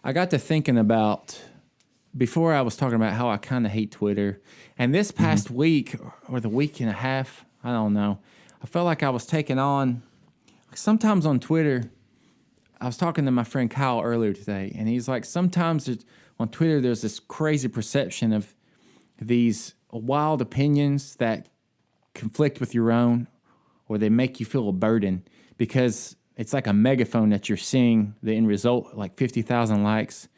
I got to thinking about, before I was talking about how I kind of hate Twitter, and this past week or the week and a half, I don't know, I felt like I was taking on, sometimes on Twitter, I was talking to my friend Kyle earlier today, and he's like, sometimes on Twitter there's this crazy perception of these wild opinions that conflict with your own, or they make you feel a burden, because it's like a megaphone that you're seeing the end result, like 50,000 likes,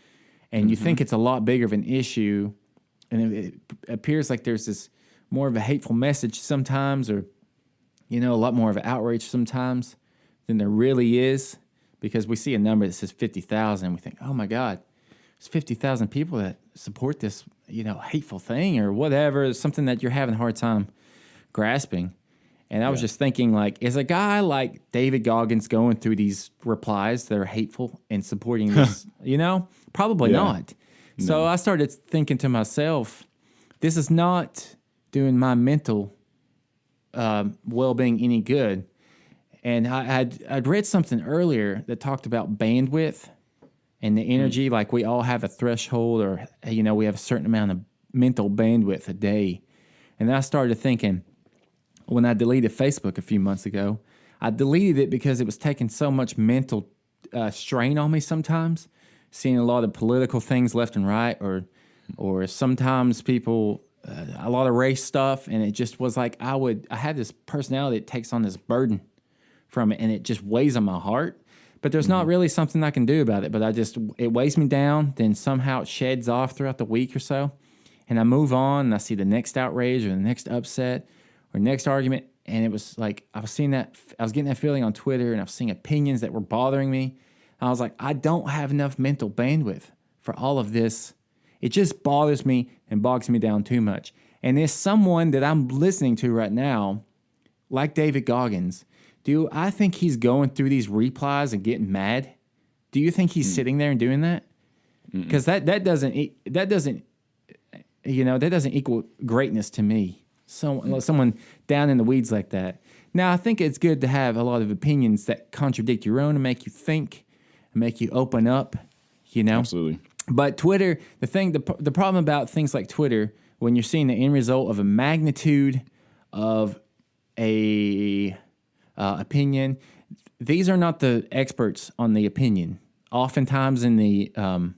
and you think it's a lot bigger of an issue, and it appears like there's this more of a hateful message sometimes, or, a lot more of an outrage sometimes than there really is, because we see a number that says 50,000, we think, oh my God, there's 50,000 people that support this, hateful thing or whatever, something that you're having a hard time grasping. And I was just thinking, like, is a guy like David Goggins going through these replies that are hateful and supporting this, Probably not. No. So I started thinking to myself, this is not doing my mental well-being any good. And I'd read something earlier that talked about bandwidth and the energy. Like, we all have a threshold, or, we have a certain amount of mental bandwidth a day. And then I started thinking, when I deleted Facebook a few months ago, I deleted it because it was taking so much mental strain on me sometimes, seeing a lot of political things left and right, or sometimes people, a lot of race stuff, and it just was like I had this personality that takes on this burden from it, and it just weighs on my heart. But there's not really something I can do about it, but it weighs me down, then somehow it sheds off throughout the week or so, and I move on, and I see the next outrage or the next upset or next argument, and it was like I was getting that feeling on Twitter, and I was seeing opinions that were bothering me. And I was like, I don't have enough mental bandwidth for all of this. It just bothers me and bogs me down too much. And there's someone that I'm listening to right now, like David Goggins. Do I think he's going through these replies and getting mad? Do you think he's sitting there and doing that? Because that doesn't equal greatness to me. Someone down in the weeds like that. Now, I think it's good to have a lot of opinions that contradict your own and make you think and make you open up, Absolutely. But Twitter, the problem about things like Twitter, when you're seeing the end result of a magnitude of a opinion, these are not the experts on the opinion. Oftentimes in the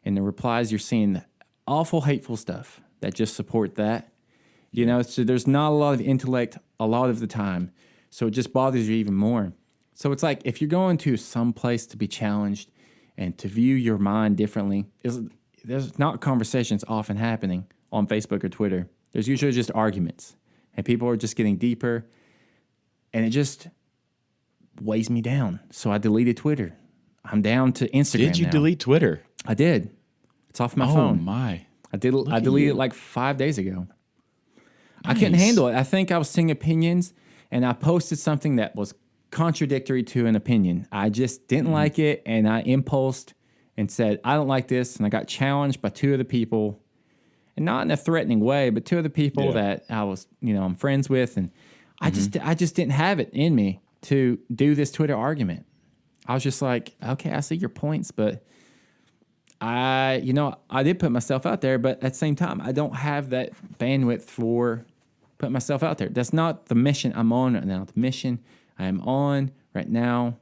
replies, you're seeing awful, hateful stuff that just support that. So there's not a lot of intellect a lot of the time. So it just bothers you even more. So it's like, if you're going to some place to be challenged and to view your mind differently, there's not conversations often happening on Facebook or Twitter. There's usually just arguments, and people are just getting deeper, and it just weighs me down. So I deleted Twitter. I'm down to Instagram now. Did you delete Twitter? I did. It's off my phone. Oh, my. I deleted it like 5 days ago. Nice. I couldn't handle it. I think I was seeing opinions, and I posted something that was contradictory to an opinion. I just didn't like it, and I impulsed and said, I don't like this, and I got challenged by two of the people, and not in a threatening way, but two of the people that I was, I'm friends with, and I just didn't have it in me to do this Twitter argument. I was just like, okay, I see your points, but I did put myself out there, but at the same time, I don't have that bandwidth for putting myself out there. That's not the mission I'm on right now. The mission I am on right now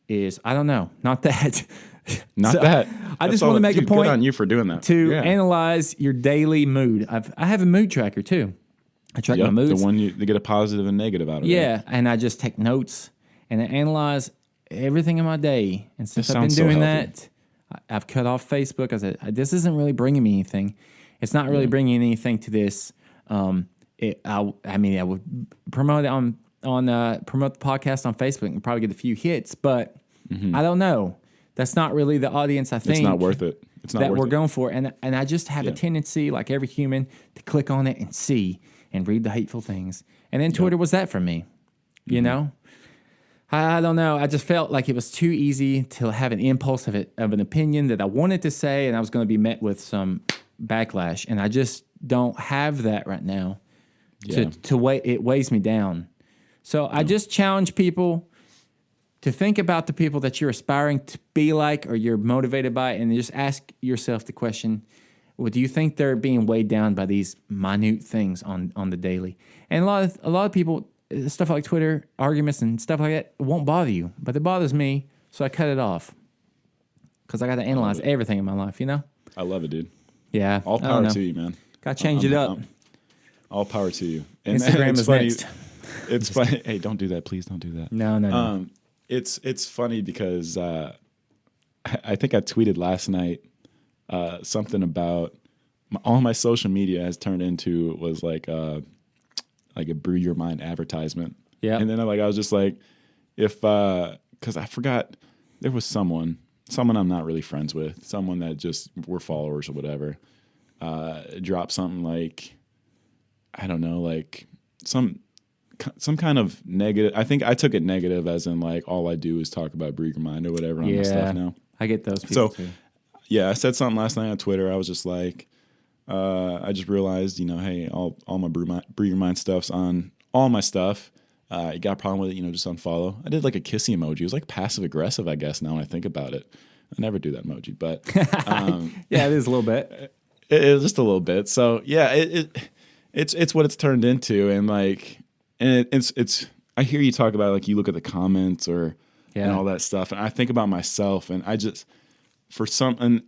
is, I don't know, not that. I just want to make a point. Good on you for doing that. To analyze your daily mood. I have a mood tracker too. I track my moods. The one you get a positive and negative out of. Yeah, right? And I just take notes and I analyze everything in my day. And since I've been doing that, I've cut off Facebook. I said, this isn't really bringing me anything. It's not really bringing anything to this. I would promote it on promote the podcast on Facebook and probably get a few hits, but I don't know. That's not really the audience I think. It's not worth it. It's not that worth we're it. going for. And I just have a tendency, like every human, to click on it and see and read the hateful things. And then Twitter was that for me. You know? I don't know. I just felt like it was too easy to have an impulse of an opinion that I wanted to say, and I was going to be met with some backlash. And I just don't have that right now. It weighs me down. So I just challenge people to think about the people that you're aspiring to be like or you're motivated by, and just ask yourself the question, well, do you think they're being weighed down by these minute things on the daily? And a lot of people, stuff like Twitter, arguments and stuff like that won't bother you, but it bothers me, so I cut it off because I got to analyze everything in my life, you know? I love it, dude. Yeah. All power to you, man. Got to change it up. All power to you. And Instagram is funny. next. It's funny. Hey, don't do that. Please don't do that. No. It's funny because I think I tweeted last night something about all my social media has turned into was like a Brew Your Mind advertisement. Yeah. And then I was just like, because I forgot there was someone I'm not really friends with, someone that just were followers or whatever, dropped something like, I don't know, like some kind of negative. I think I took it negative as in like all I do is talk about Brew Your Mind or whatever on my stuff now. I get those people too. Yeah, I said something last night on Twitter. I was just like, I just realized, hey, all my Brew Your Mind stuff's on all my stuff. You got a problem with it, just unfollow. I did like a kissy emoji. It was like passive aggressive, I guess, now when I think about it. I never do that emoji, but yeah, it is a little bit. It's just a little bit. So yeah, it's what it's turned into, and it's. I hear you talk about like you look at the comments and all that stuff, and I think about myself, and I just for some and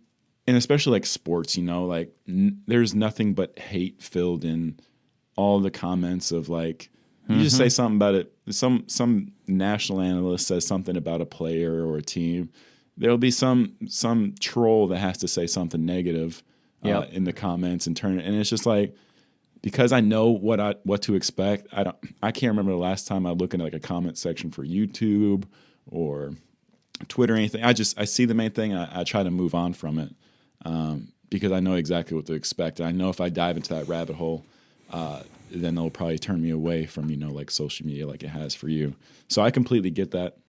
especially like sports, like there's nothing but hate filled in all the comments of like. You just say something about it. Some national analyst says something about a player or a team. There'll be some troll that has to say something negative in the comments and turn it. And it's just like, because I know what to expect. I can't remember the last time I looked at like a comment section for YouTube or Twitter or anything. I see the main thing. I try to move on from it because I know exactly what to expect. And I know if I dive into that rabbit hole. Then they'll probably turn me away from, like social media like it has for you. So I completely get that.